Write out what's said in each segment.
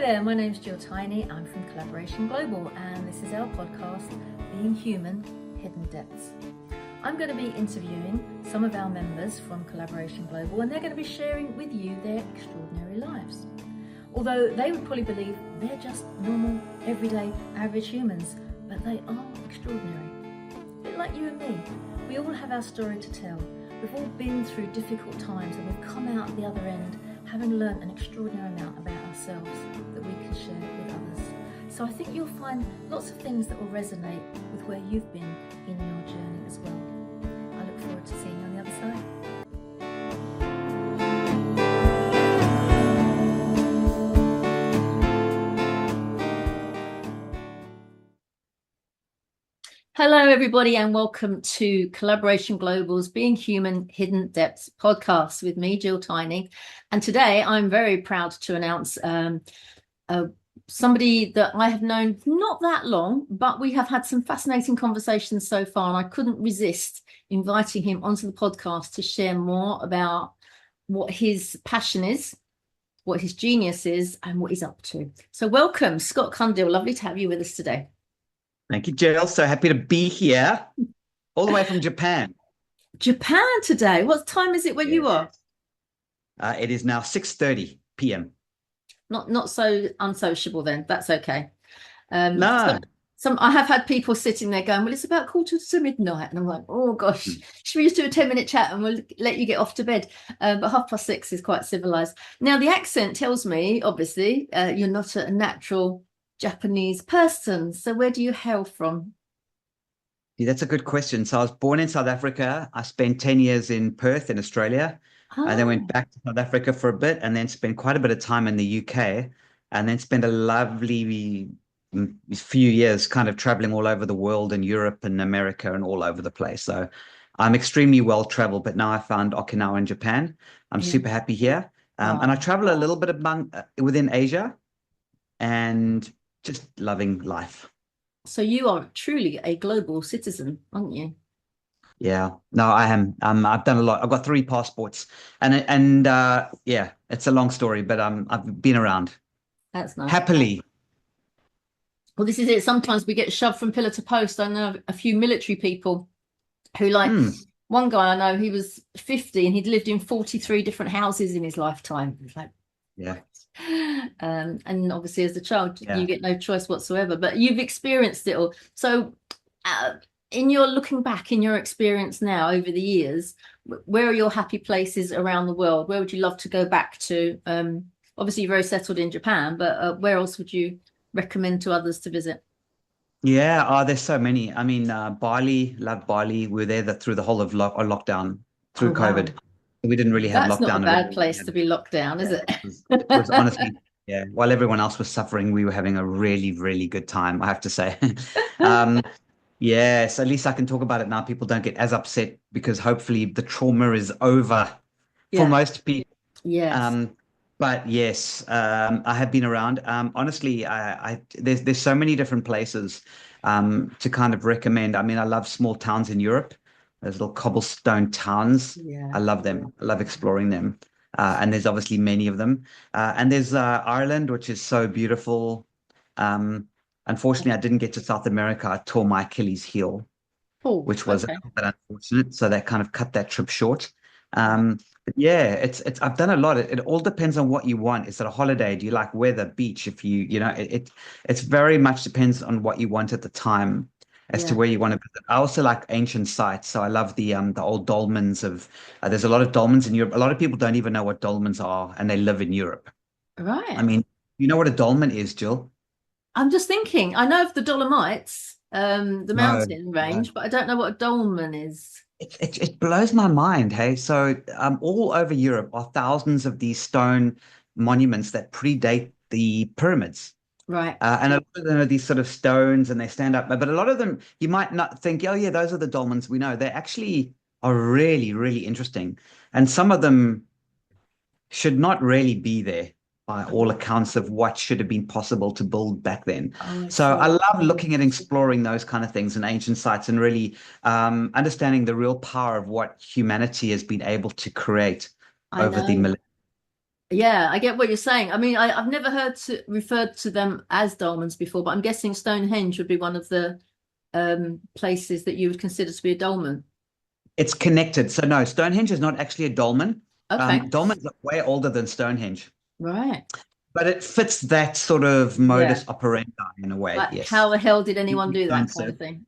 there, my name's Gill Tiney. I'm from Collaboration Global, and this is our podcast, Being Human, Hidden Depths. I'm going to be interviewing some of our members from Collaboration Global, and they're going to be sharing with you their extraordinary lives. Although they would probably believe they're just normal, everyday, average humans, but they are extraordinary. A bit like you and me. We all have our story to tell. We've all been through difficult times, and we've come out the other end having learned an extraordinary amount about ourselves that we can share with others. So I think you'll find lots of things that will resonate with where you've been in your journey as well. I look forward to seeing you on the other side. Hello, everybody, and welcome to Collaboration Global's Being Human, Hidden Depths podcast with me, Gill Tiney. And today I'm very proud to announce somebody that I have known not that long, but we have had some fascinating conversations so far, and I couldn't resist inviting him onto the podcast to share more about what his passion is, what his genius is, and what he's up to. So welcome, Scott Cundill. Lovely to have you with us today. Thank you, Jill. So happy to be here, all the way from Japan. Japan today. What time is it where you are? It is now 6:30 p.m. Not so unsociable then. That's okay. No. I have had people sitting there going, well, it's about 1:45, and I'm like, oh gosh, should we just do a 10-minute chat and we'll let you get off to bed? But 6:30 is quite civilized. Now the accent tells me, obviously, you're not a natural Japanese person. So where do you hail from? Yeah, that's a good question. So I was born in South Africa. I spent 10 years in Perth in Australia. I then went back to South Africa for a bit, and then spent quite a bit of time in the UK, and then spent a lovely few years kind of traveling all over the world in Europe and America and all over the place. So I'm extremely well traveled, but now I found Okinawa in Japan. I'm super happy here. And I travel a little bit within Asia and just loving life. So you are truly a global citizen, aren't you? Yeah, no, I am. I've done a lot. I've got 3 passports, and yeah, it's a long story, but I've been around. That's nice. Happily. Well, this is it. Sometimes we get shoved from pillar to post. I know a few military people who, one guy I know, he was 50 and he'd lived in 43 different houses in his lifetime. It's like, yeah. And obviously as a child, you get no choice whatsoever, but you've experienced it all. So in your looking back in your experience now over the years, where are your happy places around the world? Where would you love to go back to? Obviously you're very settled in Japan, but where else would you recommend to others to visit? Yeah, there's so many. I mean, Bali, love Bali. We were there through the whole of lockdown through COVID. Wow. We didn't really have lockdown. That's not a bad place to be locked down, is it? It was honestly, yeah. While everyone else was suffering, we were having a really, really good time, I have to say. Yes, at least I can talk about it now. People don't get as upset because hopefully the trauma is over for most people. Yes. But yes, I have been around. Honestly, there's so many different places to kind of recommend. I mean, I love small towns in Europe. Those little cobblestone towns. Yeah. I love them. I love exploring them. And there's obviously many of them. And there's Ireland, which is so beautiful. Unfortunately, I didn't get to South America. I tore my Achilles heel, which was a bit unfortunate. So that kind of cut that trip short. But yeah, I've done a lot. It all depends on what you want. Is it a holiday? Do you like weather, beach? If it's very much depends on what you want at the time as to where you want to visit. I also like ancient sites. So I love the old dolmens of, there's a lot of dolmens in Europe. A lot of people don't even know what dolmens are, and they live in Europe. Right. I mean, you know what a dolmen is, Jill? I'm just thinking, I know of the Dolomites, the mountain range, but I don't know what a dolmen is. It blows my mind. Hey, so all over Europe are thousands of these stone monuments that predate the pyramids. Right. And a lot of them are these sort of stones, and they stand up. But a lot of them, you might not think, oh yeah, those are the dolmens we know. They actually are really, really interesting. And some of them should not really be there by all accounts of what should have been possible to build back then. So I love looking at exploring those kind of things in ancient sites, and really understanding the real power of what humanity has been able to create over the millennia. Yeah, I get what you're saying. I mean, I've never referred to them as dolmens before, but I'm guessing Stonehenge would be one of the places that you would consider to be a dolmen. It's connected. So no, Stonehenge is not actually a dolmen. Okay. Dolmens are way older than Stonehenge, Right. but it fits that sort of Yeah. modus operandi in a way. Like, Yes. how the hell did anyone do that And kind so, of thing?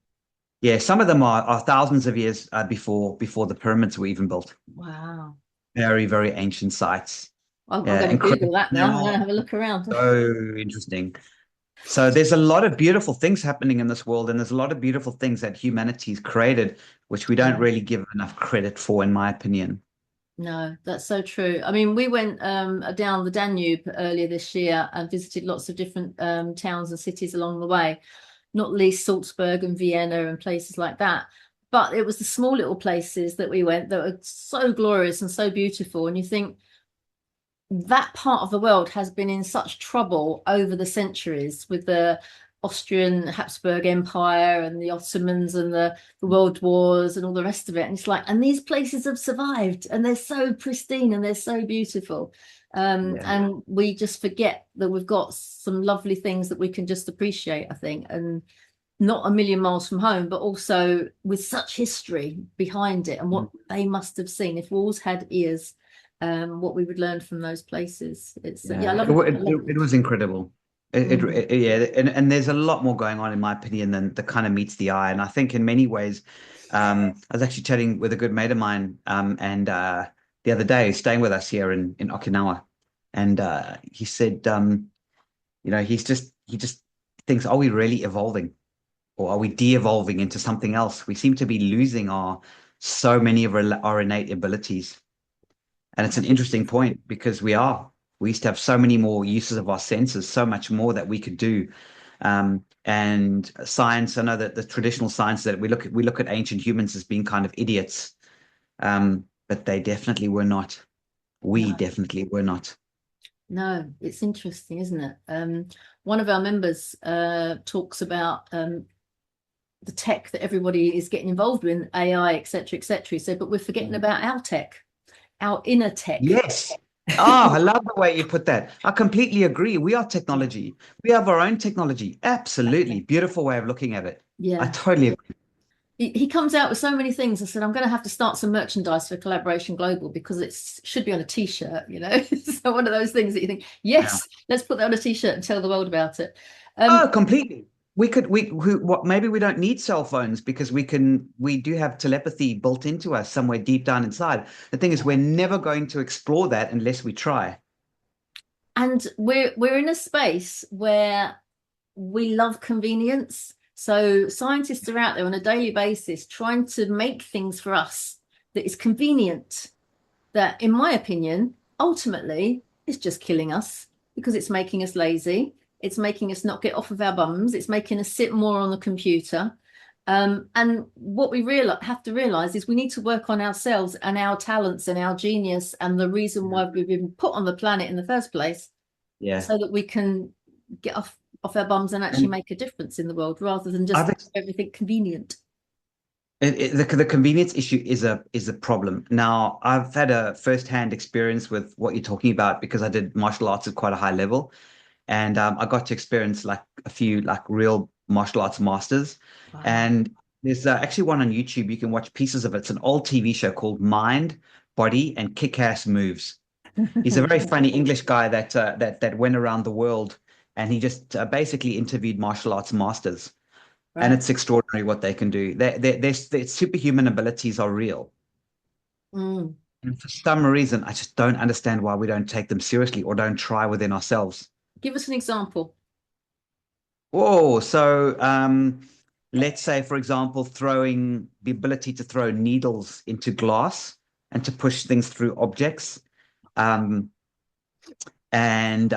yeah, some of them are thousands of years before the pyramids were even built. Wow. Very, very ancient sites. I'm Yeah, going to incredible. Google that They're now. I'm going to all have a look around. so interesting. So there's a lot of beautiful things happening in this world, and there's a lot of beautiful things that humanity's created, which we don't Yeah. really give enough credit for, in my opinion. No, that's so true. I mean, we went down the Danube earlier this year and visited lots of different towns and cities along the way, not least Salzburg and Vienna and places like that. But it was the small little places that we went that were so glorious and so beautiful. And you think that part of the world has been in such trouble over the centuries with the Austrian Habsburg Empire and the Ottomans and the World Wars and all the rest of it. And it's like, and these places have survived and they're so pristine and they're so beautiful. Yeah. And we just forget that we've got some lovely things that we can just appreciate, I think, and not a million miles from home, but also with such history behind it and what they must have seen. If walls had ears, what we would learn from those places. It's yeah, I Yeah, love it, it. wa- I love it it. was incredible. Mm, Yeah, and there's a lot more going on, in my opinion, than that kind of meets the eye. And I think in many ways, I was actually chatting with a good mate of mine, and the other day, staying with us here in Okinawa, and he said, he just thinks, are we really evolving, or are we de-evolving into something else? We seem to be losing our so many of our innate abilities. And it's an interesting point because we used to have so many more uses of our senses, so much more that we could do. And science, I know that the traditional science that we look at ancient humans as being kind of idiots, but they definitely were not. We no, definitely were not. no, it's interesting, isn't it? One of our members talks about the tech that everybody is getting involved with, AI, etc., etc. He said, but we're forgetting about our tech, our inner tech. Yes. Oh, I love the way you put that. I completely agree. We are technology. We have our own technology. Absolutely. Exactly. Beautiful way of looking at it. I Yeah. totally agree. He comes out with so many things. I said, I'm going to have to start some merchandise for Collaboration Global because it should be on a t-shirt, you know? So one of those things that you think, Yeah. yes, let's put that on a t-shirt and tell the world about it. Oh, completely. What, maybe we don't need cell phones because we do have telepathy built into us somewhere deep down inside. The thing is, we're never going to explore that unless we try. And we're in a space where we love convenience. So scientists are out there on a daily basis trying to make things for us that is convenient, that, in my opinion, ultimately is just killing us because it's making us lazy. It's making us not get off of our bums. It's making us sit more on the computer. And what we have to realize is we need to work on ourselves and our talents and our genius and the reason Yeah. why we've been put on the planet in the first place Yeah. so that we can get off our bums and actually And make a difference in the world rather than just I've everything convenient. the convenience issue is a problem. Now, I've had a first-hand experience with what you're talking about because I did martial arts at quite a high level, and I got to experience like a few like real martial arts masters. Wow. And there's actually one on YouTube. You can watch pieces of it. It's an old TV show called Mind, Body, and Kick-Ass Moves. He's a very funny English guy that went around the world, and he just basically interviewed martial arts masters. And Right. it's extraordinary what they can do. Their superhuman abilities are real. Mm. And for some reason, I just don't understand why we don't take them seriously or don't try within ourselves. Give us an example. Oh, so let's say, for example, throwing the ability to throw needles into glass and to push things through objects. Um, And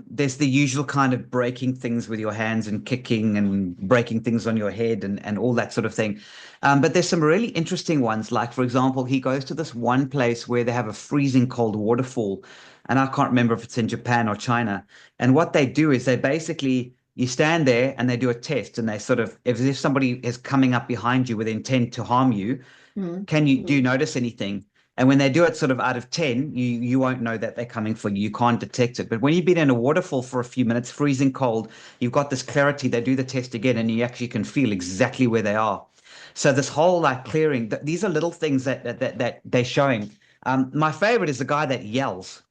there's the usual kind of breaking things with your hands and kicking and breaking things on your head and all that sort of thing. But there's some really interesting ones. Like, for example, he goes to this one place where they have a freezing cold waterfall. And I can't remember if it's in Japan or China. And what they do is they basically, you stand there and they do a test and they sort of, if somebody is coming up behind you with intent to harm you, Mm. do you notice anything? And when they do it sort of out of 10, you won't know that they're coming for you. You can't detect it. But when you've been in a waterfall for a few minutes, freezing cold, you've got this clarity. They do the test again, and you actually can feel exactly where they are. So this whole like clearing, these are little things that they're showing. My favorite is the guy that yells.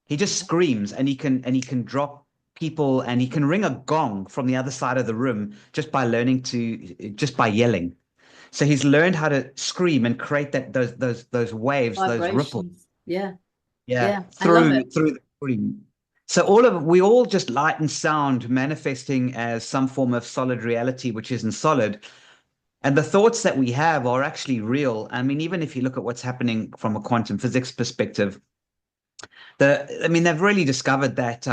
He just screams, and he can drop people, and he can ring a gong from the other side of the room just by yelling. So he's learned how to scream and create those waves, those ripples. Vibrations. Yeah. Yeah, Yeah. I love it. through the scream. So we all just light and sound manifesting as some form of solid reality, which isn't solid. And the thoughts that we have are actually real. I mean, even if you look at what's happening from a quantum physics perspective, I mean, they've really discovered that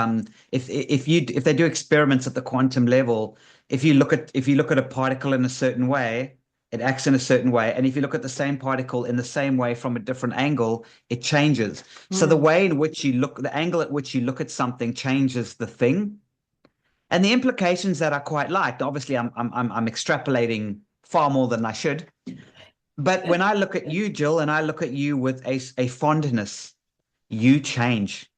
if they do experiments at the quantum level, if you look at a particle in a certain way, it acts in a certain way, and if you look at the same particle in the same way from a different angle, it changes. So the Mm. way in which the angle at which you look at something changes the thing, and the implications that are quite light. Obviously, I'm extrapolating far more than I should, but when I look at you, Jill, and I look at you with a fondness, you change.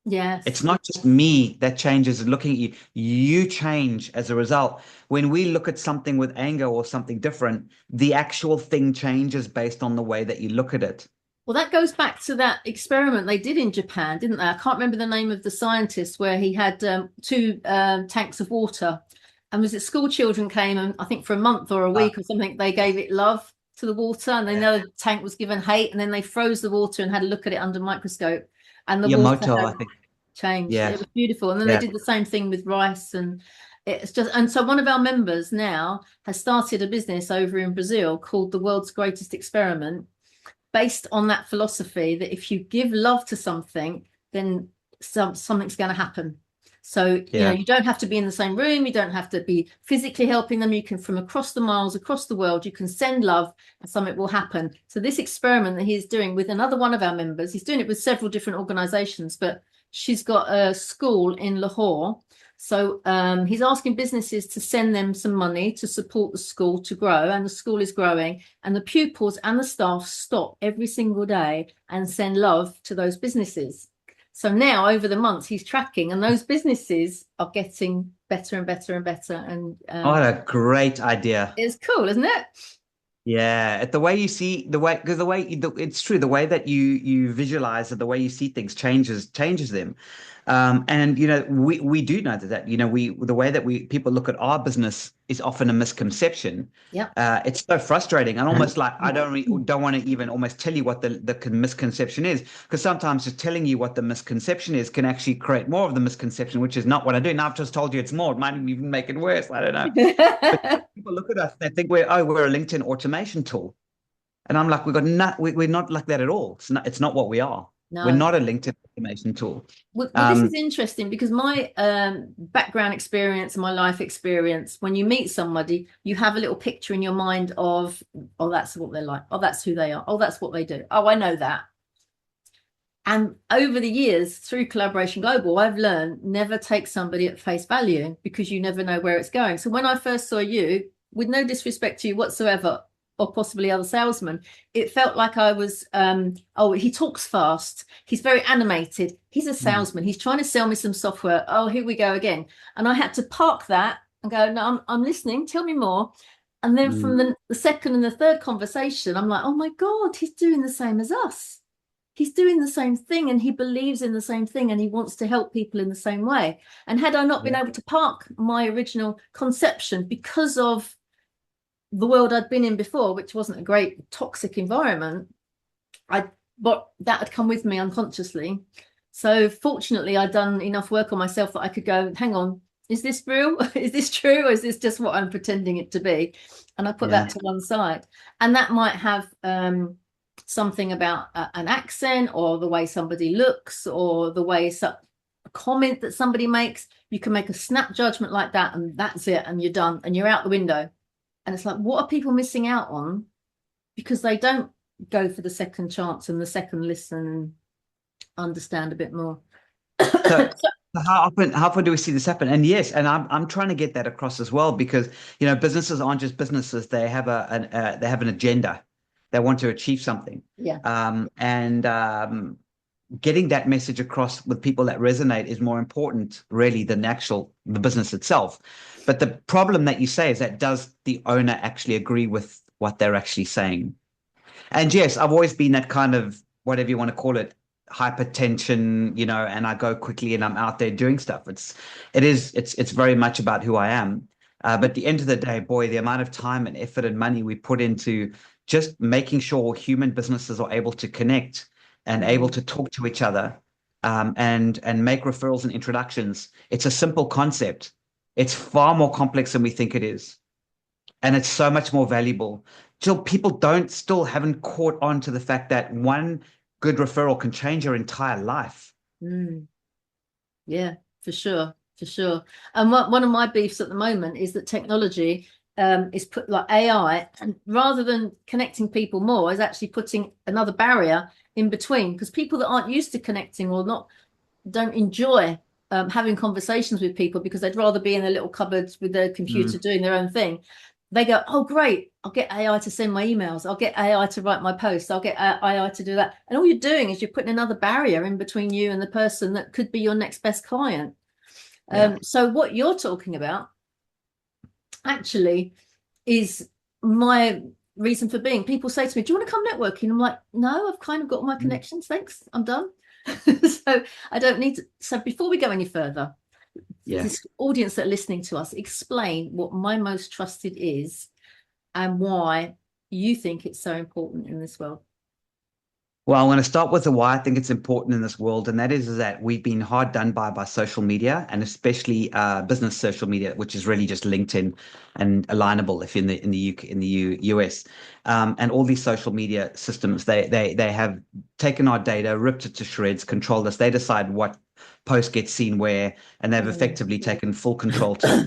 It's Yes. not just me that changes looking at you. You change as a result. When we look at something with anger or something different, the actual thing changes based on the way that you look at it. Well, that goes back to that experiment they did in Japan, didn't they? I can't remember the name of the scientist where he had two tanks of water. And was it school children came and I think for a month or a Uh, week or something, they gave it love to the water and then yeah. the tank was given hate and then they froze the water and had a look at it under a microscope and the water Yamoto, I had think. changed. Yeah. It was beautiful. And then they Yeah. did the same thing with rice and it's just, and so one of our members now has started a business over in Brazil called the World's Greatest Experiment, based on that philosophy that if you give love to something, then something's going to happen. So, Yeah. you don't have to be in the same room. You don't have to be physically helping them. You can, from across the miles, across the world, you can send love and something will happen. So this experiment that he's doing with another one of our members, he's doing it with several different organizations, but she's got a school in Lahore. So he's asking businesses to send them some money to support the school to grow, and the school is growing, and the pupils and the staff stop every single day and send love to those businesses. So now over the months he's tracking, and those businesses are getting better and better and better. And What a great idea. it's cool, isn't it? Yeah, the way you see because it's true. The way that you visualize it, the way you see things changes them. And we do know that we the way that we people look at our business is often a misconception. Yeah. It's so frustrating and almost like I don't want to even almost tell you what the misconception is, because sometimes just telling you what the misconception is can actually create more of the misconception, which is not what I do. Now I've just told you it's more. It might even make it worse. I don't know. But people look at us, they think we're a LinkedIn automation tool. And I'm like, we're not like that at all. It's not what we are. We're No. not a LinkedIn automation tool. Well, this is Um, interesting because my background experience and my life experience, when you meet somebody, you have a little picture in your mind of, oh, that's what they're like. Oh, that's who they are. Oh, that's what they do. Oh, I know that. And over the years, through Collaboration Global, I've learned never take somebody at face value because you never know where it's going. So when I first saw you, with no disrespect to you whatsoever, or possibly other salesmen, it felt like I was, oh, he talks fast. He's very animated. He's a salesman. He's trying to sell me some software. Oh, here we go again. And I had to park that and go, no, I'm listening. Tell me more. And then from mm, the second and the third conversation, I'm like, oh my God, he's doing the same as us. He's doing the same thing and he believes in the same thing and he wants to help people in the same way. And had I not been yeah, able to park my original conception because of the world I'd been in before, which wasn't a great toxic environment, but that had come with me unconsciously. So fortunately, I'd done enough work on myself that I could go, hang on, is this real? Is this true? Or is this just what I'm pretending it to be? And I put yeah, that to one side. And that might have something about an accent or the way somebody looks or the way a comment that somebody makes. You can make a snap judgment like that and that's it. And you're done and you're out the window. And it's like, what are people missing out on? Because they don't go for the second chance and the second listen and understand a bit more. so how often do we see this happen? And yes, and I'm trying to get that across as well, because businesses aren't just businesses. They have they have an agenda. They want to achieve something. Yeah. And getting that message across with people that resonate is more important, really, than the business itself. But the problem that you say is that does the owner actually agree with what they're actually saying? And yes, I've always been that kind of, whatever you want to call it, hypertension, and I go quickly and I'm out there doing stuff. It's very much about who I am. But at the end of the day, boy, the amount of time and effort and money we put into just making sure human businesses are able to connect and able to talk to each other, and make referrals and introductions. It's a simple concept. It's far more complex than we think it is. And it's so much more valuable. Still, people still haven't caught on to the fact that one good referral can change your entire life. Yeah, for sure. For sure. And one of my beefs at the moment is that technology is put like AI, and rather than connecting people more, is actually putting another barrier in between, because people that aren't used to connecting or don't enjoy having conversations with people because they'd rather be in their little cupboards with their computer doing their own thing. They go, oh, great, I'll get AI to send my emails. I'll get AI to write my posts. I'll get AI to do that. And all you're doing is you're putting another barrier in between you and the person that could be your next best client. So what you're talking about actually is my reason for being. People say to me, do you want to come networking? I'm like, no, I've kind of got all my connections. Thanks. I'm done. So I don't need to. So before we go any further, this audience that are listening to us, explain what my most trusted is and why you think it's so important in this world. Well, I'm going to start with the why I think it's important in this world, and that is that we've been hard done by social media, and especially business social media, which is really just LinkedIn and Alignable if you're in the UK, in the US, and all these social media systems. They have taken our data, ripped it to shreds, controlled us. They decide what post gets seen where, and they've effectively taken full control to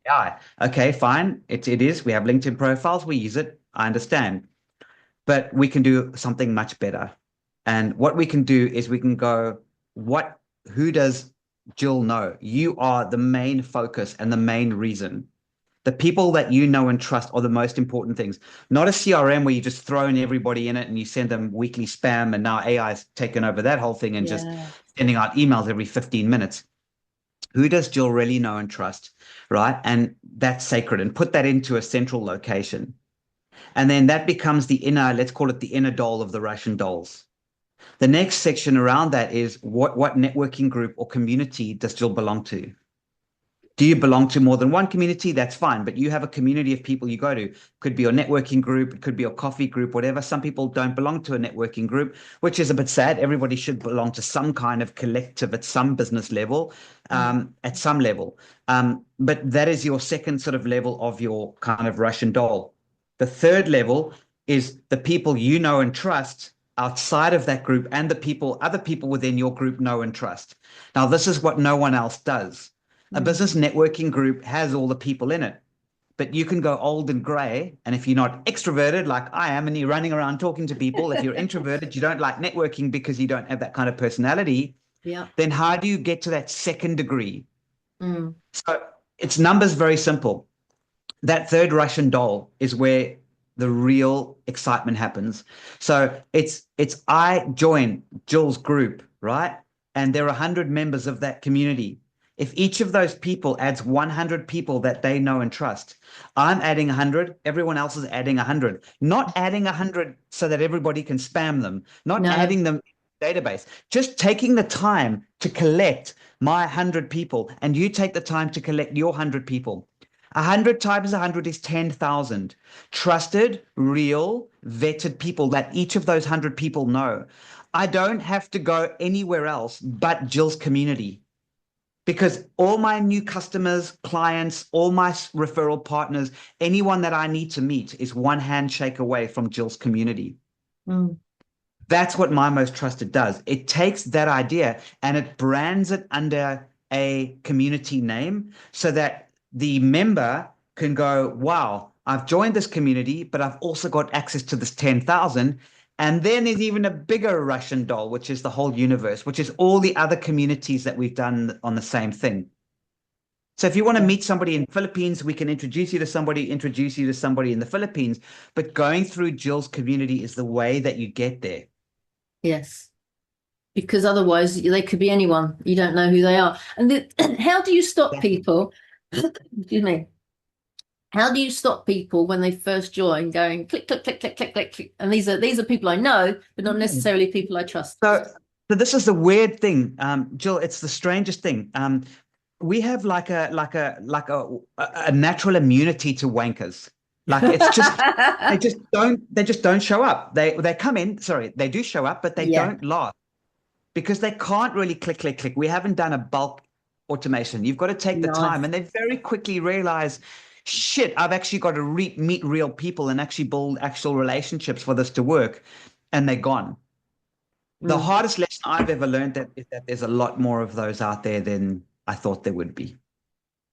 AI. Okay, fine. It is. We have LinkedIn profiles. We use it. I understand. But we can do something much better. And what we can do is we can go, who does Gill know? You are the main focus and the main reason. The people that you know and trust are the most important things. Not a CRM where you just throw in everybody in it and you send them weekly spam, and now AI has taken over that whole thing and just sending out emails every 15 minutes. Who does Gill really know and trust, right? And that's sacred, and put that into a central location. And then that becomes the inner, let's call it the inner doll of the Russian dolls. The next section around that is what networking group or community does Gill belong to? Do you belong to more than one community? That's fine. But you have a community of people you go to. Could be your networking group. It could be your coffee group, whatever. Some people don't belong to a networking group, which is a bit sad. Everybody should belong to some kind of collective at some business level, at some level. But that is your second sort of level of your kind of Russian doll. The third level is the people you know and trust outside of that group, and other people within your group know and trust. Now, this is what no one else does. A business networking group has all the people in it, but you can go old and gray. And if you're not extroverted like I am and you're running around talking to people, if you're introverted, you don't like networking because you don't have that kind of personality, then how do you get to that second degree? So it's numbers, very simple. That third Russian doll is where the real excitement happens. So it's I join Gill's group, right? And there are 100 members of that community. If each of those people adds 100 people that they know and trust, I'm adding 100, everyone else is adding 100. Not adding 100 so that everybody can spam them, not adding them to the database, just taking the time to collect my 100 people, and you take the time to collect your 100 people. 100 times 100 is 10,000 trusted, real, vetted people that each of those 100 people know. I don't have to go anywhere else but Gill's community, because all my new customers, clients, all my referral partners, anyone that I need to meet is one handshake away from Gill's community. That's what my most trusted does. It takes that idea and it brands it under a community name so that the member can go, wow, I've joined this community, but I've also got access to this 10,000. And then there's even a bigger Russian doll, which is the whole universe, which is all the other communities that we've done on the same thing. So if you want to Yeah. meet somebody in Philippines, we can introduce you to somebody in the Philippines. But going through Jill's community is the way that you get there. Yes. Because otherwise they could be anyone. You don't know who they are. And how do you stop Exactly. people? Excuse me. How do you stop people when they first join going click, click, click, click, click, click, click? And these are people I know, but not necessarily people I trust. So, so this is the weird thing, Jill. It's the strangest thing. We have like a natural immunity to wankers. Like it's just they just don't show up. They come in, sorry, they do show up, but they Yeah, don't last because they can't really click, click, click. We haven't done a bulk automation. You've got to take the time, nice. and they very quickly realize, shit, I've actually got to meet real people and actually build actual relationships for this to work, and they're gone. The Mm. hardest lesson I've ever learned is that there's a lot more of those out there than I thought there would be.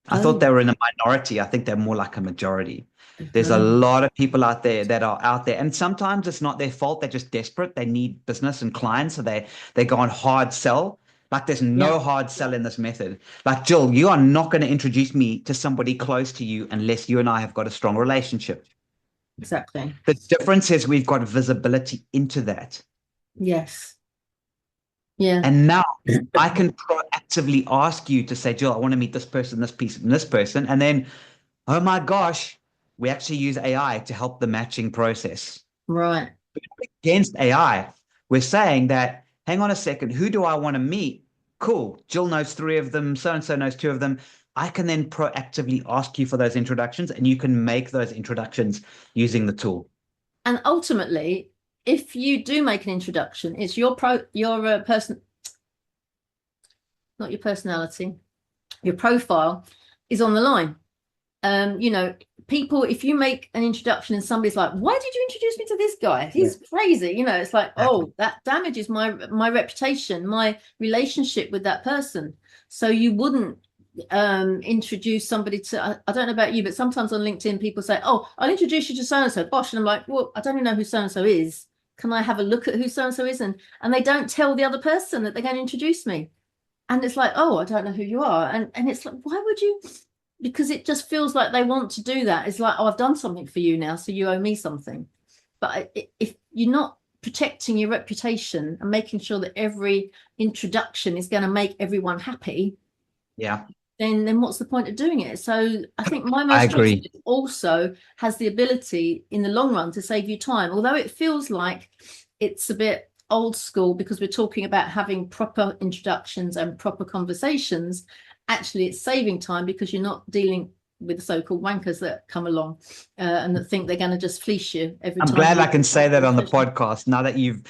I thought Oh, they were in a minority. I think they're more like a majority. There's a oh, lot of people out there that are out there, and sometimes it's not their fault. They're just desperate. They need business and clients, so they go on hard sell. Like there's yeah, no hard sell in this method. Like Jill, you are not going to introduce me to somebody close to you unless you and I have got a strong relationship. exactly. The difference is we've got visibility into that. Yes. Yeah. And now I can proactively ask you to say, Jill, I want to meet this person, this piece, and this person. And then, oh my gosh, we actually use AI to help the matching process. Right. Against AI, we're saying that, hang on a second, who do I want to meet? Cool. Jill knows three of them, so and so knows two of them. I can then proactively ask you for those introductions, and you can make those introductions using the tool. And ultimately, if you do make an introduction, it's your person, not your personality, your profile is on the line. You know, people, if you make an introduction and somebody's like, why did you introduce me to this guy? Yeah, He's crazy. You know, it's like, exactly. oh, that damages my reputation, my relationship with that person. So you wouldn't introduce somebody to, I don't know about you, but sometimes on LinkedIn people say, oh, I'll introduce you to so and so. Bosh, and I'm like, well, I don't even know who so and so is. Can I have a look at who so and so is? And they don't tell the other person that they're going to introduce me. And it's like, oh, I don't know who you are. And it's like, why would you? Because it just feels like they want to do that. It's like, oh, I've done something for you now, so you owe me something. But if you're not protecting your reputation and making sure that every introduction is going to make everyone happy, Yeah, then what's the point of doing it? So I think my I most trusted agree. also has the ability in the long run to save you time, although it feels like it's a bit old school because we're talking about having proper introductions and proper conversations. Actually, it's saving time because you're not dealing with the so-called wankers that come along and that think they're going to just fleece you every I'm time glad you I can have say a that on the conversation. podcast now that you've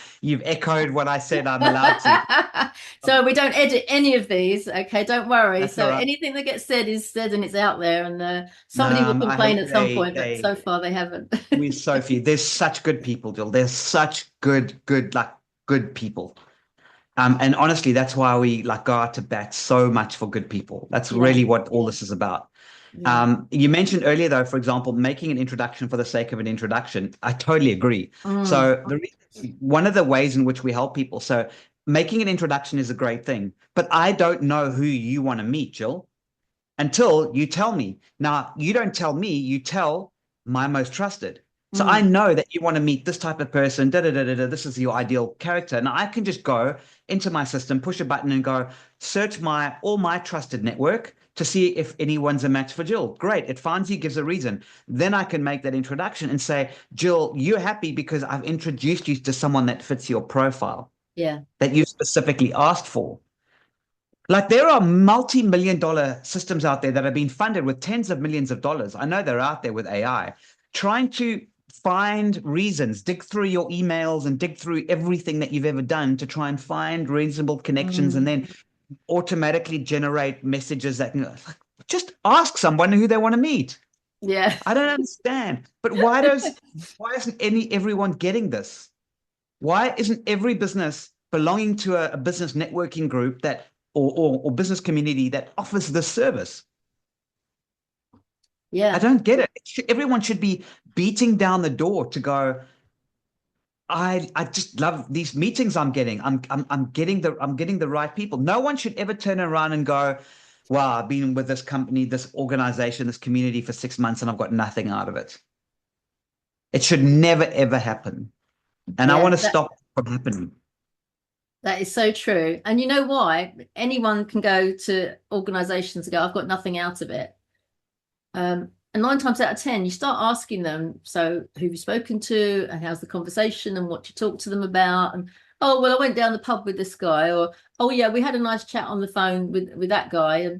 echoed what I said I'm allowed to. So we don't edit any of these, okay? Don't worry. That's So all right. anything that gets said is said and it's out there, and somebody will I complain hope at some point, but they so far they haven't. with Sophie. There's such good people, Jill. There's such like good people. And honestly, that's why we like go out to bat so much for good people. That's Yeah, really what all this is about. yeah. You mentioned earlier, though, for example, making an introduction for the sake of an introduction. I totally agree. Mm, So one of the ways in which we help people, so making an introduction is a great thing, but I don't know who you want to meet, Jill, until you tell me. Now, you don't tell me, you tell my most trusted. So I mm. know that you want to meet this type of person, da da da da da. This is your ideal character. Now I can just go into my system, push a button, and go search my all my trusted network to see if anyone's a match for Jill. Great. It finds you, gives a reason. Then I can make that introduction and say, Jill, you're happy because I've introduced you to someone that fits your profile Yeah, that you specifically asked for. Like there are multi-million dollar systems out there that have been funded with tens of millions of dollars. I know they're out there with AI, trying to find reasons, dig through your emails and dig through everything that you've ever done to try and find reasonable connections and mm, then automatically generate messages that can like, just ask someone who they want to meet. yeah. I don't understand. But why isn't everyone getting this? Why isn't every business belonging to a business networking group that or business community that offers this service? I Yeah. don't get it. Everyone should be beating down the door to go. I just love these meetings I'm getting. I'm getting the right people. No one should ever turn around and go, wow, I've been with this company, this organization, this community for 6 months and I've got nothing out of it. It should never, ever happen. And I Yeah, want to stop it from happening. that is so true. And you know why? Anyone can go to organizations and go, I've got nothing out of it. And 9 times out of 10, you start asking them, so who have you spoken to and how's the conversation and what you talk to them about? And oh, well, I went down the pub with this guy, or oh yeah, we had a nice chat on the phone with that guy.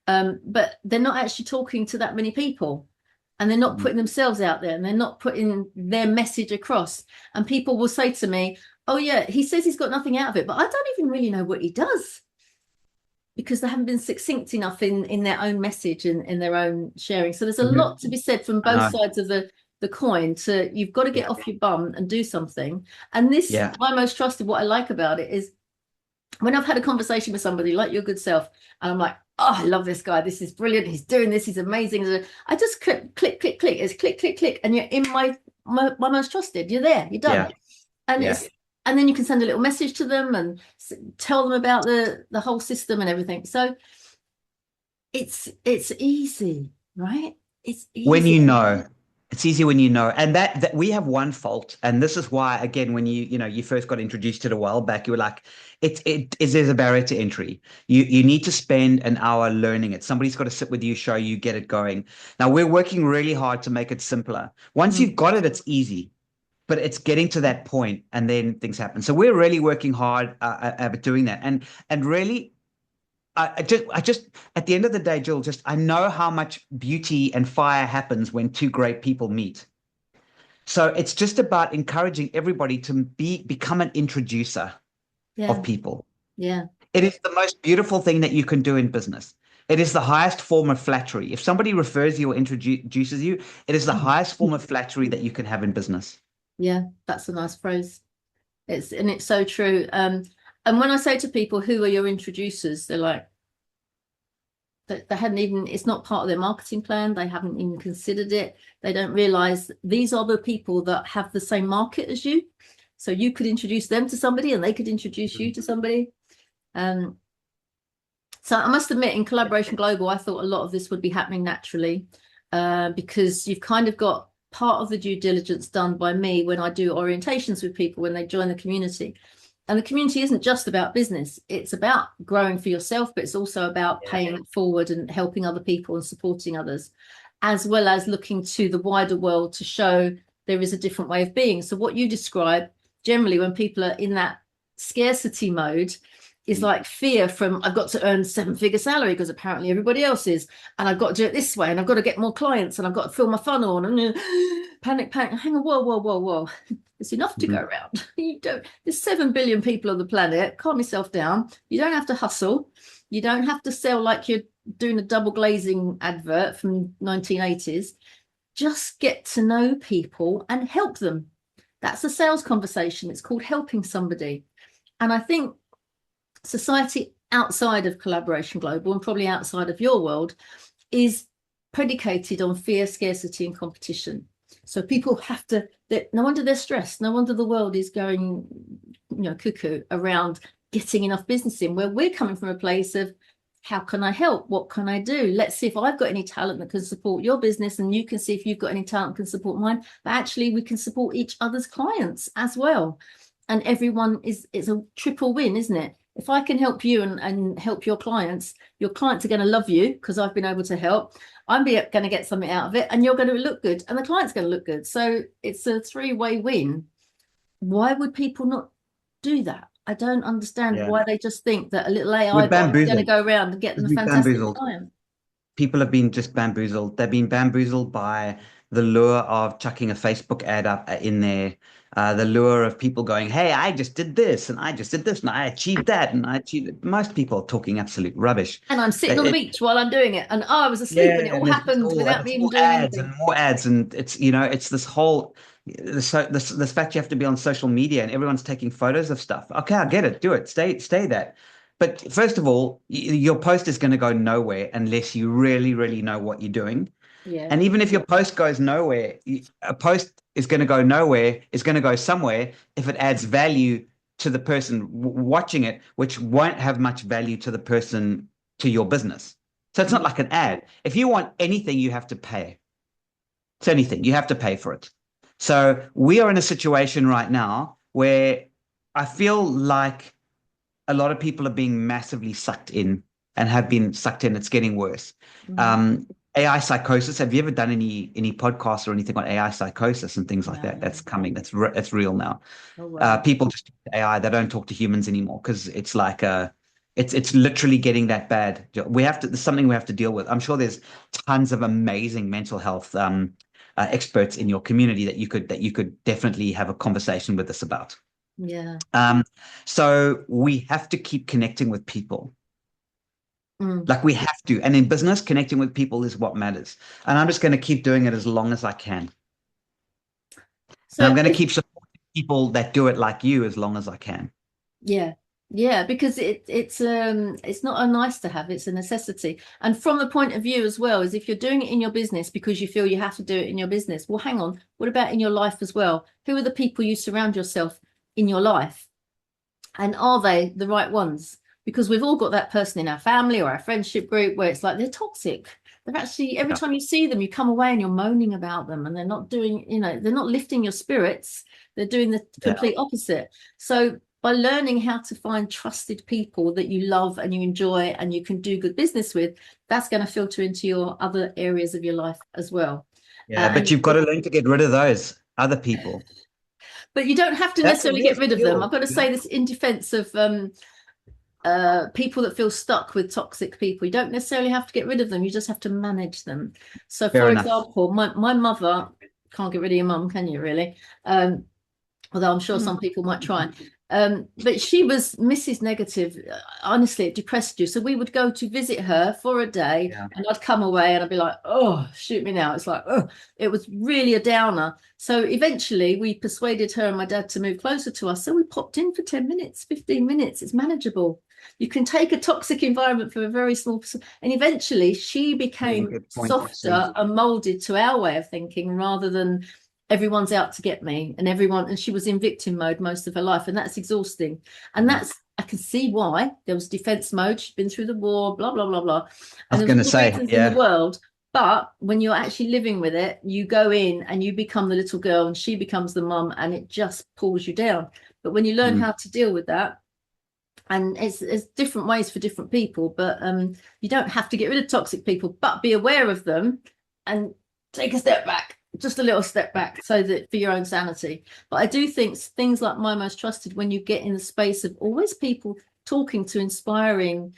And but they're not actually talking to that many people. And they're not putting themselves out there, and they're not putting their message across. And people will say to me, oh yeah, he says he's got nothing out of it, but I don't even really know what he does, because they haven't been succinct enough in their own message and in their own sharing. So there's a lot to be said from both sides of the coin. To you've got to get off your bum and do something. And this, my most trusted, what I like about it is when I've had a conversation with somebody like your good self, and I'm like, oh, I love this guy. This is brilliant. He's doing this. He's amazing. I just click, click, click, click. It's click, click, click. And you're in my most trusted. You're there. You're done. And it's, and then you can send a little message to them and tell them about the whole system and everything. So it's easy, right? It's easy. When you know. It's easy when you know. And that we have one fault. And this is why, again, when you first got introduced to it a while back, you were like, there's a barrier to entry. You need to spend an hour learning it. Somebody's got to sit with you, show you, get it going. Now we're working really hard to make it simpler. Once you've got it, it's easy. But it's getting to that point, and then things happen. So we're really working hard at doing that. And really, I just at the end of the day, Jill, I know how much beauty and fire happens when two great people meet. So it's just about encouraging everybody to become an introducer of people. Yeah. It is the most beautiful thing that you can do in business. It is the highest form of flattery. If somebody refers you or introduces you, it is the highest form of flattery that you can have in business. Yeah, that's a nice phrase. It's so true. And when I say to people, who are your introducers, they're like, they hadn't even, it's not part of their marketing plan. They haven't even considered it. They don't realize these are the people that have the same market as you. So you could introduce them to somebody and they could introduce you to somebody. So I must admit, in Collaboration Global, I thought a lot of this would be happening naturally, because you've kind of got part of the due diligence done by me when I do orientations with people when they join the community. And the community isn't just about business. It's about growing for yourself, but it's also about paying it forward and helping other people and supporting others, as well as looking to the wider world to show there is a different way of being. So what you describe, generally when people are in that scarcity mode, is like fear from, I've got to earn 7-figure salary because apparently everybody else is, and I've got to do it this way, and I've got to get more clients, and I've got to fill my funnel, and panic, hang on, whoa. There's enough to go around. There's 7 billion people on the planet. Calm yourself down. You don't have to hustle. You don't have to sell like you're doing a double glazing advert from 1980s. Just get to know people and help them. That's a sales conversation. It's called helping somebody. And I think society outside of Collaboration Global, and probably outside of your world, is predicated on fear, scarcity, and competition. So people have to, no wonder they're stressed. No wonder the world is going, cuckoo around getting enough business in, where we're coming from a place of, how can I help? What can I do? Let's see if I've got any talent that can support your business, and you can see if you've got any talent that can support mine. But actually, we can support each other's clients as well. And everyone it's a triple win, isn't it? If I can help you and help your clients are going to love you because I've been able to help. I'm going to get something out of it, and you're going to look good, and the client's going to look good. So it's a three-way win. Why would people not do that? I don't understand why they just think that a little AI bot is going to go around and get them a fantastic client. People have been just bamboozled. They've been bamboozled by the lure of chucking a Facebook ad up in there, the lure of people going, hey, I just did this, and I just did this, and I achieved that, and I achieved it. Most people are talking absolute rubbish. And I'm sitting on the beach while I'm doing it, and I was asleep, and it all happened without me even doing anything. And more ads, and it's it's this whole this fact you have to be on social media, and everyone's taking photos of stuff. Okay, I get it. Do it. Stay that. But first of all, your post is going to go nowhere unless you really, really know what you're doing. Yeah. And even if your post goes nowhere, a post is going to go nowhere, is going to go somewhere if it adds value to the person watching it, which won't have much value to the person, to your business. So it's not like an ad. If you want anything, you have to pay. It's anything. You have to pay for it. So we are in a situation right now where I feel like a lot of people are being massively sucked in and have been sucked in. It's getting worse. Mm. Um, AI psychosis. Have you ever done any podcasts or anything on AI psychosis and things like that? No. That's coming. That's real now. Oh wow. People just talk to AI. They don't talk to humans anymore because it's like it's literally getting that bad. We have to. There's something we have to deal with. I'm sure there's tons of amazing mental health experts in your community that you could definitely have a conversation with us about. Yeah. So we have to keep connecting with people. Mm. Like we have to. And in business, connecting with people is what matters. And I'm just going to keep doing it as long as I can. And I'm So going to if keep supporting people that do it like you as long as I can. Yeah. Yeah, because it's not a nice to have, it's a necessity. And from the point of view as well, is if you're doing it in your business because you feel you have to do it in your business, well, hang on, what about in your life as well? Who are the people you surround yourself in your life? And are they the right ones? Because we've all got that person in our family or our friendship group where it's like they're toxic. They're actually, every Yeah. time you see them, you come away and you're moaning about them and they're not doing, they're not lifting your spirits. They're doing the Yeah. complete opposite. So by learning how to find trusted people that you love and you enjoy and you can do good business with, that's going to filter into your other areas of your life as well. Yeah. But And you've got to learn to get rid of those other people. but you don't have to That's a necessarily real get rid of them. skill. I've got to You know? say this in defense of people that feel stuck with toxic people. You don't necessarily have to get rid of them. You just have to manage them. So, Fair for enough. example, my mother, can't get rid of your mum, can you really? Although I'm sure some people might try. But she was Mrs. Negative. Honestly, it depressed you. So we would go to visit her for a day, Yeah. and I'd come away and I'd be like, oh, shoot me now. It's like, oh, it was really a downer. So eventually we persuaded her and my dad to move closer to us. So we popped in for 10 minutes, 15 minutes. It's manageable. You can take a toxic environment for a very small, and eventually she Really became good point, actually. softer and molded to our way of thinking rather than everyone's out to get me and she was in victim mode most of her life, and that's exhausting. And Mm. that's, I can see why. There was defense mode, she'd been through the war, blah blah blah blah, I and was there's going to all the say, reasons in the yeah. world. But when you're actually living with it, you go in and you become the little girl and she becomes the mum, and it just pulls you down. But when you learn Mm. how to deal with that, and it's different ways for different people, but you don't have to get rid of toxic people, but be aware of them and take a step back, just a little step back, so that for your own sanity. But I do think things like My Most Trusted, when you get in the space of always people talking to inspiring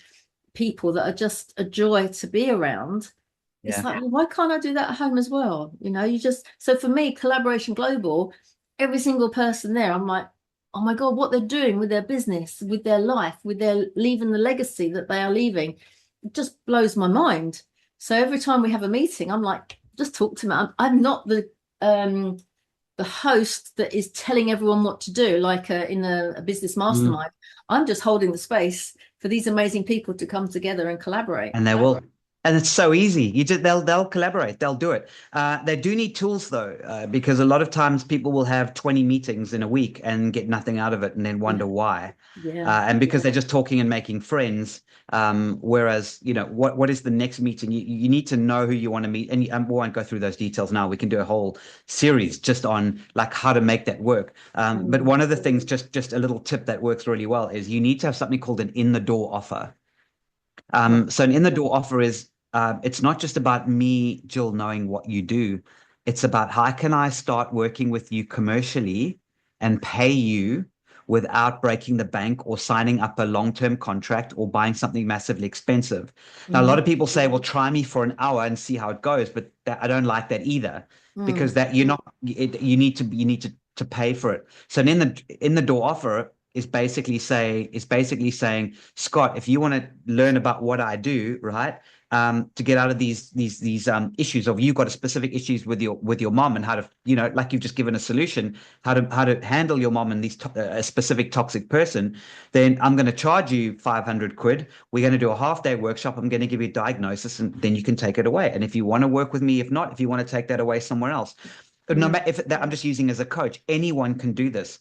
people that are just a joy to be around, it's Yeah. like, well, why can't I do that at home as well? You just, so for me, Collaboration Global, every single person there, I'm like, oh my God, what they're doing with their business, with their life, with their leaving the legacy that they are leaving, it just blows my mind. So every time we have a meeting, I'm like, just talk to me. I'm not the host that is telling everyone what to do, like in a business Mm. mastermind. I'm just holding the space for these amazing people to come together and collaborate. And they will. And it's so easy. They'll collaborate. They'll do it. They do need tools though, because a lot of times people will have 20 meetings in a week and get nothing out of it, and then Yeah. wonder why. Yeah. And because they're just talking and making friends. Whereas, what is the next meeting? You need to know who you want to meet, and we won't go through those details now. We can do a whole series just on like how to make that work. But one of the things, just a little tip that works really well, is you need to have something called an in the door offer. So an in the door offer is it's not just about me, Gill, knowing what you do. It's about how can I start working with you commercially and pay you without breaking the bank or signing up a long-term contract or buying something massively expensive. Now, a lot Mhm. of people say, well, try me for an hour and see how it goes, but I don't like that either, because Mm. that you need to pay for it. So an in the door offer is basically saying, Scott, if you want to learn about what I do, right, to get out of these issues, of you've got a specific issues with your mom, and how to, like you've just given a solution, how to handle your mom and a specific toxic person, then I'm going to charge you 500 quid. We're going to do a half-day workshop. I'm going to give you a diagnosis, and then you can take it away. And if you want to work with me, if you want to take that away somewhere else, no matter if that, I'm just using as a coach, anyone can do this.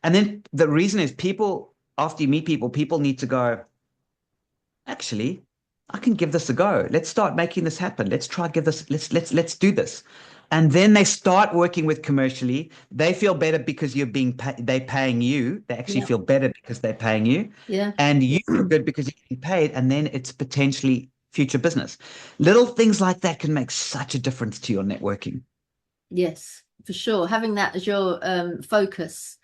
And then the reason is, after you meet people, people need to go, actually, I can give this a go. Let's start making this happen. Let's try give this. Let's do this. And then they start working with commercially. They feel better because you're they're paying you. They actually Yeah. feel better because they're paying you, Yeah. and you feel good because you're getting paid. And then it's potentially future business. Little things like that can make such a difference to your networking. Yes, for sure. Having that as your focus.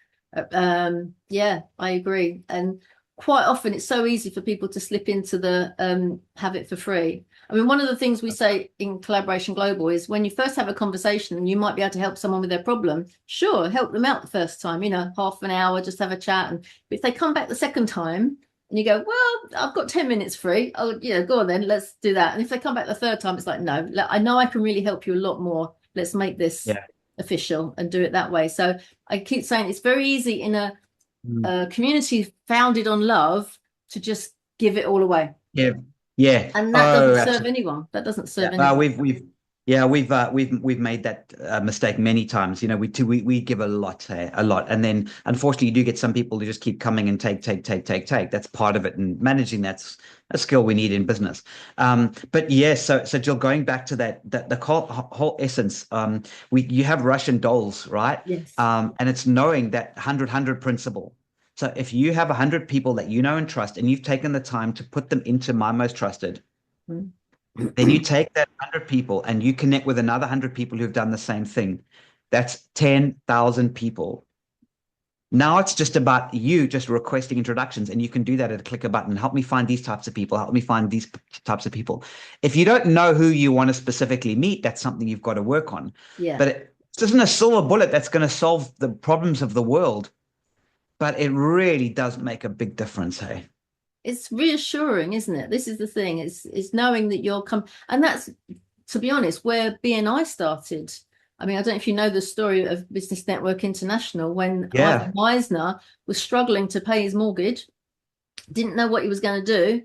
Yeah, I agree. And quite often it's so easy for people to slip into the have it for free. I mean, one of the things we say in Collaboration Global is when you first have a conversation and you might be able to help someone with their problem, sure, help them out the first time, half an hour, just have a chat. And if they come back the second time and you go, well, I've got 10 minutes free. Oh, yeah, go on then, let's do that. And if they come back the third time, it's like, no, I know I can really help you a lot more. Let's make this Yeah. official and do it that way. So I keep saying it's very easy in a community founded on love to just give it all away. Yeah. Yeah. And that Oh, doesn't serve absolutely. anyone. That doesn't serve Yeah. anyone. We've made that mistake many times. We give a lot, a lot, and then unfortunately, you do get some people who just keep coming and take. That's part of it, and managing that's a skill we need in business. But yes, so Jill, going back to that the whole essence, you have Russian dolls, right? Yes. And it's knowing that 100 principle. So if you have 100 people that you know and trust, and you've taken the time to put them into My Most Trusted, Mm. then you take that 100 people and you connect with another 100 people who've done the same thing. That's 10,000 people. Now it's just about you just requesting introductions, and you can do that at a click of a button. Help me find these types of people. Help me find these types of people. If you don't know who you want to specifically meet, that's something you've got to work on. Yeah. But it isn't a silver bullet that's going to solve the problems of the world, but it really does make a big difference. Hey. It's reassuring, isn't it? This is the thing. It's knowing that you're and that's, to be honest, where BNI started. I mean, I don't know if you know the story of Business Network International when Yeah. Ivan Meisner was struggling to pay his mortgage, didn't know what he was going to do,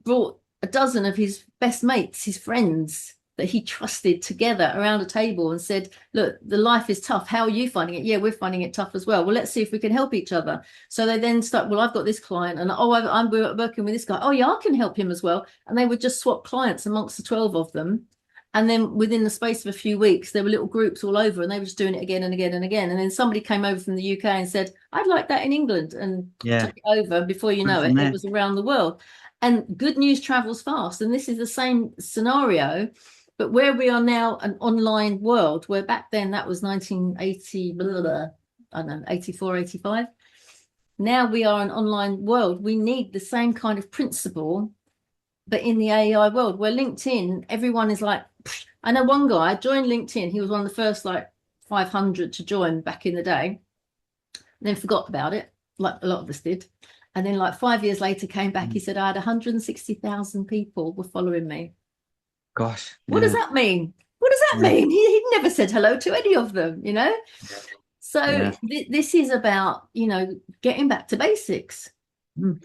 brought a dozen of his best mates, his friends that he trusted together around a table and said, look, the life is tough. How are you finding it? Yeah, we're finding it tough as well. Well, let's see if we can help each other. So they then start, well, I've got this client and I'm working with this guy. Oh yeah, I can help him as well. And they would just swap clients amongst the 12 of them. And then within the space of a few weeks, there were little groups all over and they were just doing it again and again and again. And then somebody came over from the UK and said, I'd like that in England, and Yeah. took it over. Before you know From it there. was around the world. And good news travels fast. And this is the same scenario, but where we are now, an online world, where back then that was 1980, blah, blah, I don't know, 84, 85. Now we are an online world. We need the same kind of principle, but in the AI world, where LinkedIn, everyone is like, I know one guy joined LinkedIn. He was one of the first like 500 to join back in the day, then forgot about it, like a lot of us did. And then like 5 years later came back. He said, I had 160,000 people were following me. Gosh. What does Yeah. that mean? What does that Yeah. mean? He never said hello to any of them, So Yeah. this is about, getting back to basics.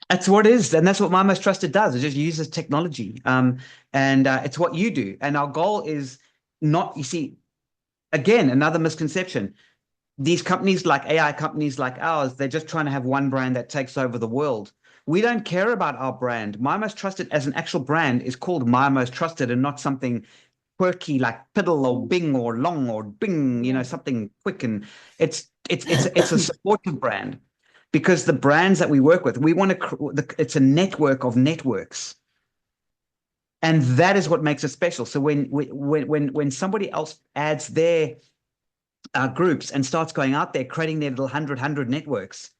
That's what it is, and that's what My Most Trusted does. It just uses technology, and it's what you do. And our goal is not, you see, again, another misconception. These companies like AI companies like ours, they're just trying to have one brand that takes over the world. We don't care about our brand. My Most Trusted as an actual brand is called My Most Trusted, and not something quirky like Piddle or Bing or Long or Bing, Yeah. something quick. And it's a supportive brand, because the brands that we work with, we want to, it's a network of networks. And that is what makes it special. So when somebody else adds their groups and starts going out there, creating their little 100 networks,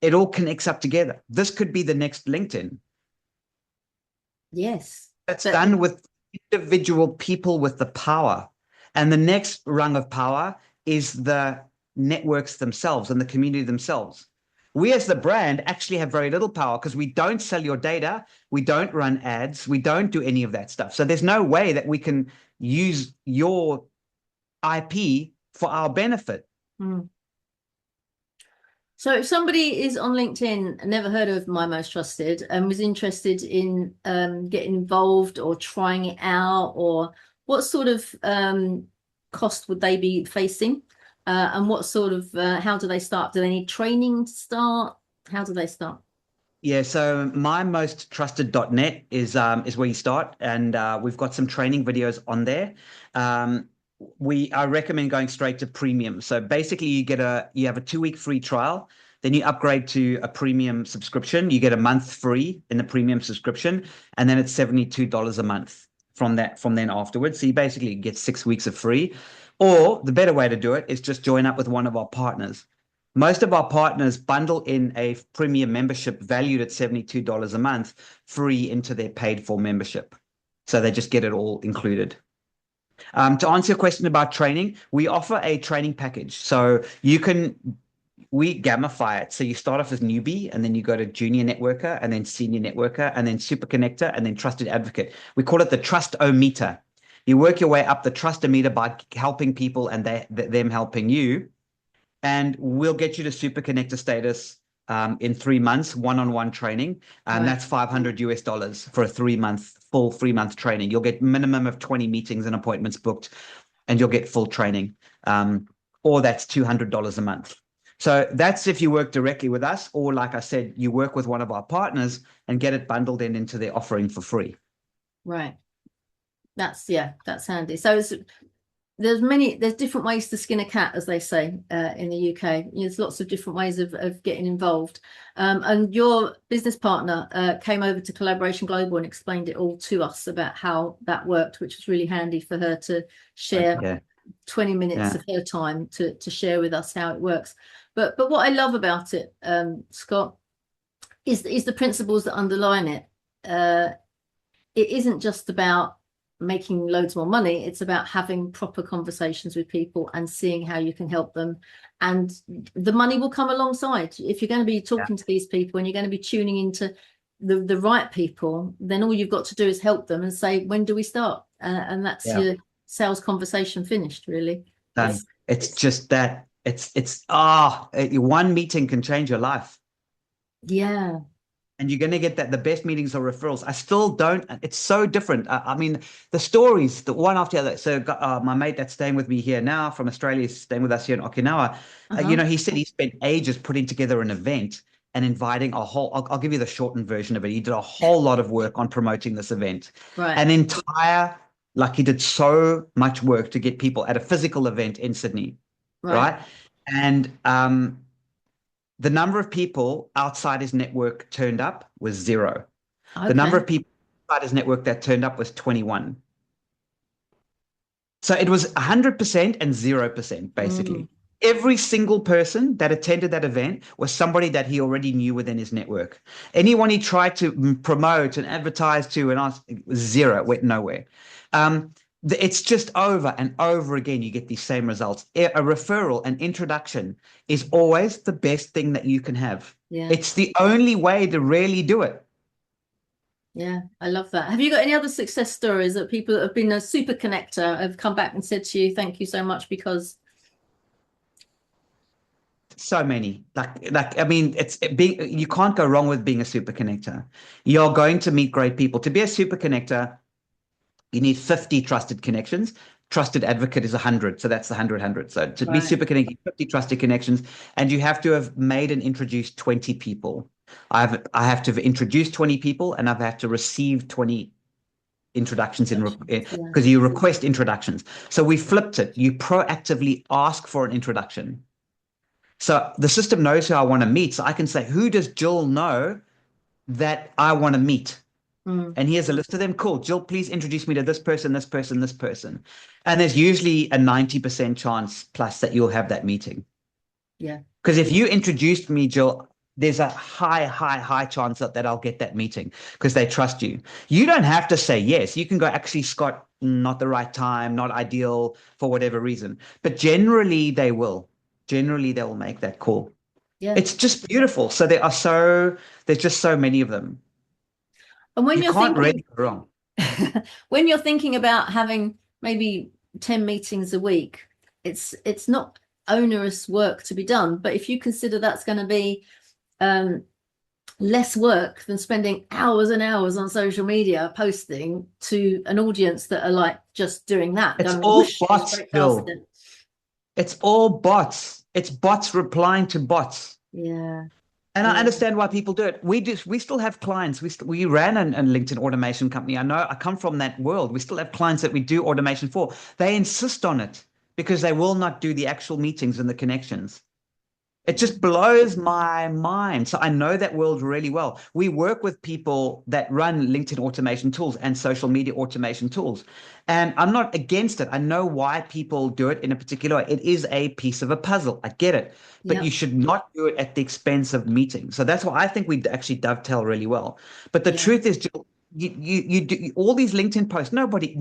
it all connects up together. This could be the next LinkedIn. Yes. It's But done with individual people with the power. And the next rung of power is the networks themselves and the community themselves. We as the brand actually have very little power because we don't sell your data. We don't run ads. We don't do any of that stuff. So there's no way that we can use your IP for our benefit. So if somebody is on LinkedIn, never heard of My Most Trusted, and was interested in getting involved or trying it out, or what sort of cost would they be facing? And what sort of, how do they start? Do they need training to start? How do they start? Yeah, so my most trusted.net is where you start, and we've got some training videos on there. Um, I recommend going straight to premium. So basically, you have a 2 week free trial, then you upgrade to a premium subscription. You get a month free in the premium subscription, and then it's $72 a month from then afterwards. So you basically get 6 weeks of free. Or the better way to do it is just join up with one of our partners. Most of our partners bundle in a premium membership valued at $72 a month free into their paid for membership. So they just get it all included. To answer your question about training, we offer a training package. So we gamify it. So you start off as newbie, and then you go to junior networker, and then senior networker, and then super connector, and then trusted advocate. We call it the trust-o-meter. You work your way up the trust-o-meter by helping people and them helping you. And we'll get you to super connector status in 3 months, one-on-one training. And that's $500 for a full 3 month training. You'll get minimum of 20 meetings and appointments booked, and you'll get full training. Or that's $200 a month. So that's if you work directly with us, or like I said, you work with one of our partners and get it bundled into their offering for free. Right. That's handy. So there's different ways to skin a cat, as they say in the UK. There's lots of different ways of getting involved. And your business partner came over to Collaboration Global and explained it all to us about how that worked, which was really handy for her to share 20 minutes of her time to share with us how it works. But what I love about it, Scott, is the principles that underline it. It isn't just about making loads more money. It's about having proper conversations with people and seeing how you can help them, and the money will come alongside. If you're going to be talking to these people and you're going to be tuning into the right people, then all you've got to do is help them and say, when do we start? And that's your sales conversation finished, really. It's just that one meeting can change your life. And you're going to get that. The best meetings are referrals. I still don't. It's so different. I mean, the stories, the one after the other. So my mate that's staying with me here now from Australia is staying with us here in Okinawa. He said he spent ages putting together an event and inviting I'll give you the shortened version of it. He did a whole lot of work on promoting this event. An entire, he did so much work to get people at a physical event in Sydney. Right. And, the number of people outside his network turned up was 0. The number of people outside his network that turned up was 21. So it was 100% and 0%, basically. Every single person that attended that event was somebody that he already knew within his network. Anyone he tried to promote and advertise to and ask, it was 0, it went nowhere. It's just over and over again, you get these same results. A referral, an introduction is always the best thing that you can have. It's the only way to really do it. Yeah, I love that. Have you got any other success stories that people that have been a super connector have come back and said to you, thank you so much because... So many. I mean, you can't go wrong with being a super connector. You're going to meet great people. To be a super connector, you need 50 trusted connections. Trusted advocate is 100. So that's the 100. So to be super connected, 50 trusted connections, and you have to have made and introduced 20 people. I have to have introduced 20 people, and I've had to receive 20 introductions because you request introductions. So we flipped it. You proactively ask for an introduction. So the system knows who I want to meet. So I can say, who does Gill know that I want to meet? And here's a list of them. Cool. Gill, please introduce me to this person, this person, this person. And there's usually a 90% chance plus that you'll have that meeting. Yeah. Because if you introduced me, Gill, there's a high chance that I'll get that meeting because they trust you. You don't have to say yes. You can go, actually, Scott, not the right time, not ideal for whatever reason. But generally, they will. Generally, they will make that call. Yeah. It's just beautiful. So there's just so many of them. And when you can't really go wrong. When you're thinking about having maybe 10 meetings a week, it's not onerous work to be done. But if you consider that's going to be less work than spending hours and hours on social media posting to an audience that are just doing that. It's all bots, Gill. It's all bots. It's bots replying to bots. Yeah. And I understand why people do it. We still have clients. We ran a LinkedIn automation company. I know I come from that world. We still have clients that we do automation for. They insist on it because they will not do the actual meetings and the connections. It just blows my mind. So I know that world really well. We work with people that run LinkedIn automation tools and social media automation tools. And I'm not against it. I know why people do it in a particular way. It is a piece of a puzzle. I get it. But Yeah. you should not do it at the expense of meetings. So that's why I think we actually dovetail really well. But the Yeah. truth is, Jill, you do all these LinkedIn posts. Nobody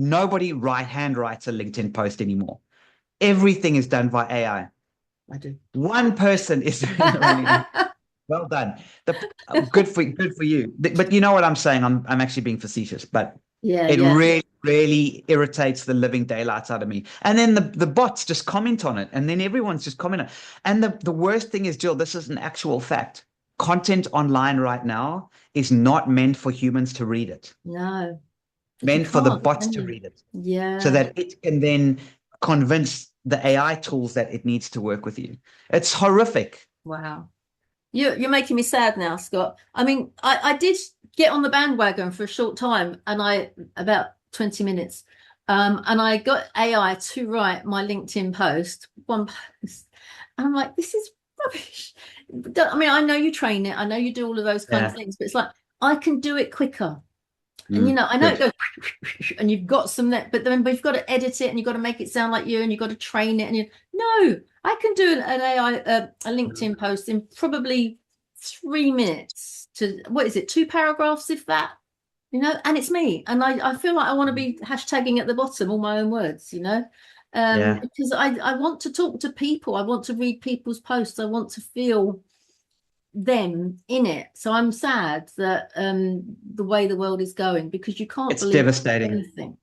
hand writes a LinkedIn post anymore. Everything is done by AI. I do. One person is doing it really nice. Well done. Good for you. But you know what I'm saying? I'm actually being facetious, but Yeah, it yeah. really irritates the living daylights out of me. And then the bots just comment on it, and then everyone's just commenting. And the worst thing is, Jill, this is an actual fact. Content online right now is not meant for humans to read it. No, because you Meant for the can't, bots can to you? read it, so Yeah. that it can then convince the AI tools that it needs to work with you. It's horrific. Wow. You're making me sad now, Scott. I mean, I did get on the bandwagon for a short time, and about 20 minutes. And I got AI to write my LinkedIn post, one post. And I'm like, this is rubbish. I mean, I know you train it, I know you do all of those kind of Yeah. things, but it's like I can do it quicker. And Mm, I know it good. goes and you've got some that, but you've got to edit it and you've got to make it sound like you and you've got to train it. And no, I can do an AI, a LinkedIn post in probably 3 minutes to, what is it, 2 paragraphs, if that, and it's me. And I feel like I want to be hashtagging at the bottom all my own words, Yeah. because I want to talk to people. I want to read people's posts. I want to feel them in it. So I'm sad that the way the world is going, because you can't It's believe devastating. anything.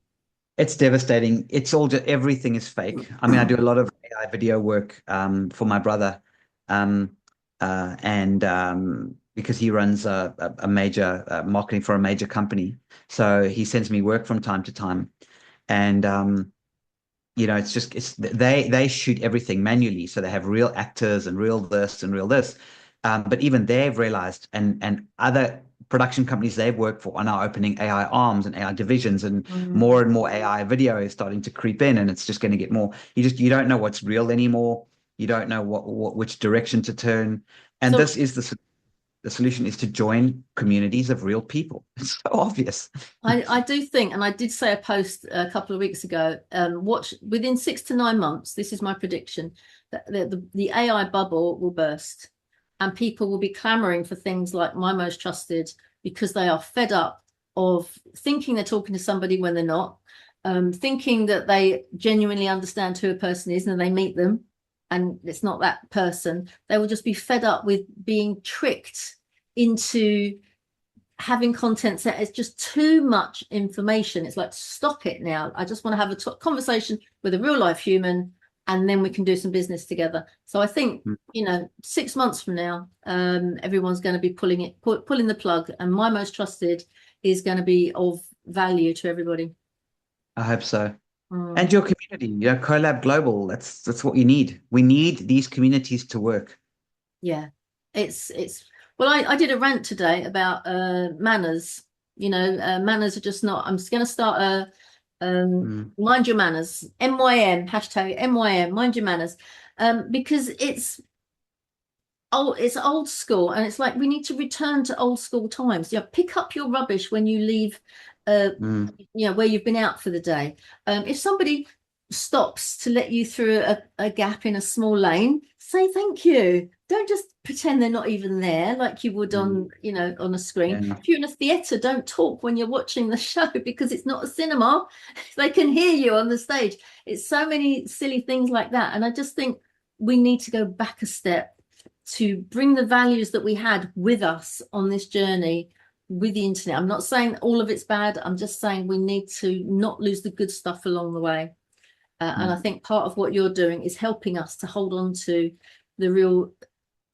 It's devastating. It's all just everything is fake. I mean, I do a lot of AI video work for my brother, um, and because he runs a major marketing for a major company, so he sends me work from time to time, and they shoot everything manually, so they have real actors and real this and real this. But even they've realized, and other production companies they've worked for are now opening AI arms and AI divisions, and Mm. more and more AI video is starting to creep in, and it's just going to get more. You don't know what's real anymore. You don't know which direction to turn. And So this is the solution is to join communities of real people. It's so obvious. I do think, and I did say a post a couple of weeks ago, watch within 6 to 9 months, this is my prediction, that the AI bubble will burst and people will be clamoring for things like My Most Trusted, because they are fed up of thinking they're talking to somebody when they're not, thinking that they genuinely understand who a person is, and they meet them and it's not that person. They will just be fed up with being tricked into having content that is just too much information. It's like, stop it now. I just want to have a conversation with a real life human, and then we can do some business together. So I think, 6 months from now, everyone's going to be pulling the plug, and My Most Trusted is going to be of value to everybody. I hope so. And Mm. your community, Collab Global, that's what you need. We need these communities to work. Yeah, it's well, I did a rant today about manners. Manners are just not. I'm just going to start a Mm. mind your manners, MYM, hashtag MYM, mind your manners, because it's old school, and it's like we need to return to old school times. Pick up your rubbish when you leave, uh, Mm. where you've been out for the day. If somebody stops to let you through a gap in a small lane, say thank you. Don't just pretend they're not even there like you would Mm. on a screen. Yeah. If you're in a theatre, don't talk when you're watching the show, because it's not a cinema. They can hear you on the stage. It's so many silly things like that. And I just think we need to go back a step to bring the values that we had with us on this journey with the internet. I'm not saying all of it's bad. I'm just saying we need to not lose the good stuff along the way. And I Mm. think part of what you're doing is helping us to hold on to the real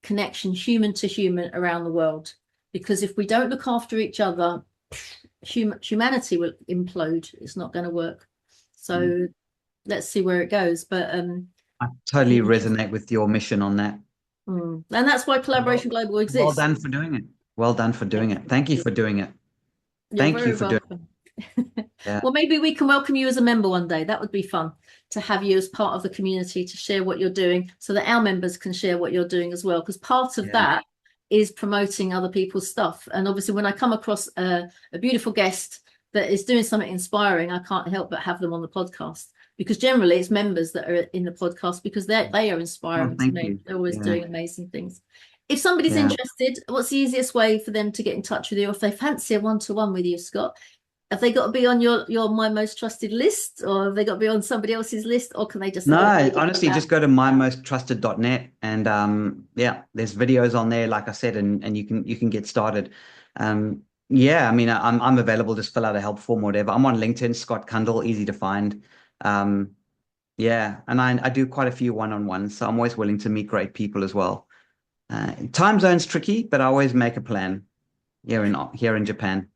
connection, human to human, around the world. Because if we don't look after each other, humanity will implode. It's not going to work. Mm. So let's see where it goes. But I totally resonate with your mission on that. And that's why Well, Collaboration Global well exists. done for doing it. Well done for doing it. Thank you for doing it. You're Thank you very for doing welcome. it. Yeah. Well, maybe we can welcome you as a member one day. That would be fun to have you as part of the community to share what you're doing so that our members can share what you're doing as well. Because part of Yeah. that is promoting other people's stuff. And obviously, when I come across a beautiful guest that is doing something inspiring, I can't help but have them on the podcast. Because generally, it's members that are in the podcast because they are Oh, inspiring to thank me. you. They're always Yeah. doing amazing things. If somebody's Yeah. interested, what's the easiest way for them to get in touch with you? Or if they fancy a one-to-one with you, Scott, have they got to be on your my most trusted list, or have they got to be on somebody else's list, or can they just No, have a baby honestly, about? just go to mymosttrusted.net and yeah, there's videos on there, like I said, and you can get started. Yeah, I mean, I'm available. Just fill out a help form or whatever. I'm on LinkedIn, Scott Cundill, easy to find. Um, yeah, and I do quite a few one-on-ones, so I'm always willing to meet great people as well. Time zone's tricky, but I always make a plan here in Japan,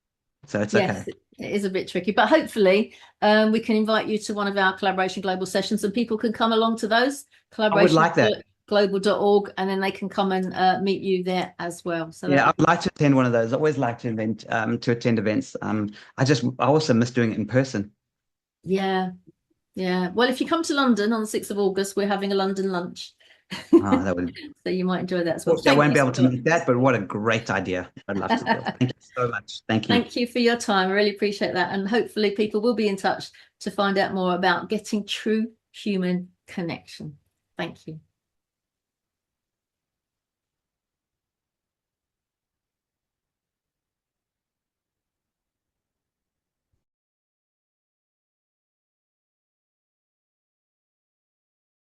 so it's Yes, okay. it is a bit tricky, but hopefully we can invite you to one of our Collaboration Global sessions and people can come along to those, I would like that. collaborationglobal.org, and then they can come and meet you there as well. So that Yeah, would I'd be, like to attend one of those. I always like to attend events. I also miss doing it in person. yeah, yeah. Well, if you come to London on the 6th of August, we're having a London lunch. That would, So you might enjoy that as well. unfortunately, I Thank won't you, be able to Scott. make that, but what a great idea. I'd love to go. Thank you so much. Thank you. Thank you for your time. I really appreciate that. And hopefully people will be in touch to find out more about getting true human connection. Thank you.